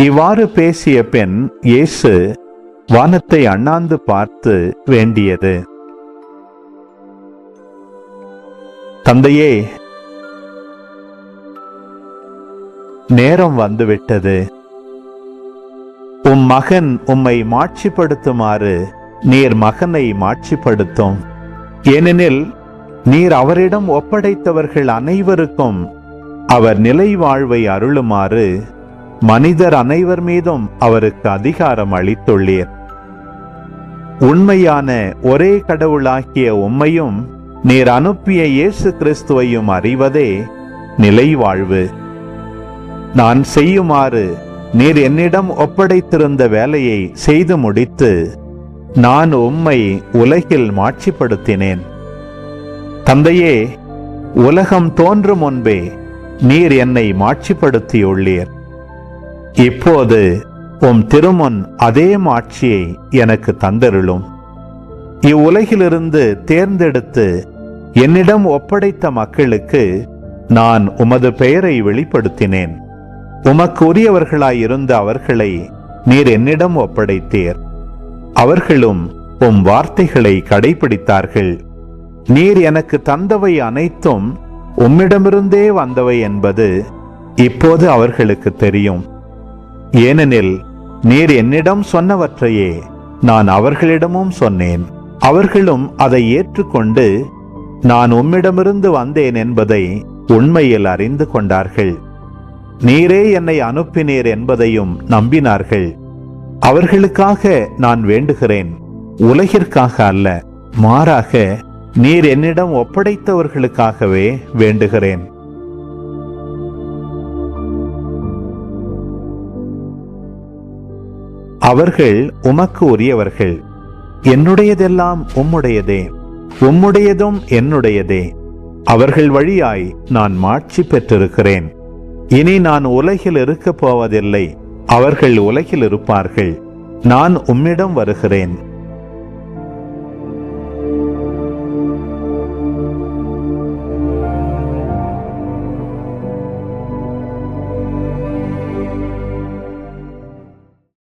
இவ்வாறு பேசிய பின் இயேசு வானத்தை அண்ணாந்து பார்த்து வேண்டியது, தந்தையே, நேரம் வந்துவிட்டது. உம் மகன் உம்மை மாட்சிப்படுத்துமாறு நீர் மகனை மாட்சிப்படுத்தும். ஏனெனில் நீர் அவரிடம் ஒப்படைத்தவர்கள் அனைவருக்கும் அவர் நிலை வாழ்வை அருளுமாறு மனிதர் அனைவர் மீதும் அவருக்கு அதிகாரம் அளித்துள்ளீர். உண்மையான ஒரே கடவுளாகிய உம்மையும் நீர் அனுப்பிய இயேசு கிறிஸ்துவையும் அறிவதே நிலை வாழ்வு. நான் செய்யுமாறு நீர் என்னிடம் ஒப்படைத்திருந்த வேலையை செய்து முடித்து நான் உம்மை உலகில் மாட்சிப்படுத்தினேன். தந்தையே, உலகம் தோன்றும் முன்பே நீர் என்னை மாட்சிப்படுத்தியுள்ளீர். இப்போது உம் திருமுன் அதே மாட்சியை எனக்கு தந்தருளும். இவ்வுலகிலிருந்து தேர்ந்தெடுத்து என்னிடம் ஒப்படைத்த மக்களுக்கு நான் உமது பெயரை வெளிப்படுத்தினேன். உமக்கு உரியவர்களாயிருந்த அவர்களை நீர் என்னிடம் ஒப்படைத்தீர். அவர்களும் உம் வார்த்தைகளை கடைபிடித்தார்கள். நீர் எனக்கு தந்தவை அனைத்தும் உம்மிடமிருந்தே வந்தவை என்பது இப்போது அவர்களுக்கு தெரியும். ஏனெனில் நீர் என்னிடம் சொன்னவற்றையே நான் அவர்களிடமும் சொன்னேன். அவர்களும் அதை ஏற்றுக்கொண்டு நான் உம்மிடமிருந்து வந்தேன் என்பதை உண்மையில் அறிந்து கொண்டார்கள். நீரே என்னை அனுப்பினீர் என்பதையும் நம்பினார்கள். அவர்களுக்காக நான் வேண்டுகிறேன், உலகிற்காக அல்ல, மாறாக நீர் என்னிடம் ஒப்படைத்தவர்களுக்காகவே வேண்டுகிறேன். அவர்கள் உமக்கு உரியவர்கள். என்னுடையதெல்லாம் உம்முடையதே, உம்முடையதும் என்னுடையதே. அவர்கள் வழியாய் நான் மாட்சி பெற்றிருக்கிறேன். இனி நான் உலகில் இருக்கப் போவதில்லை, அவர்கள் உலகில் இருப்பார்கள். நான் உம்மிடம் வருகிறேன்.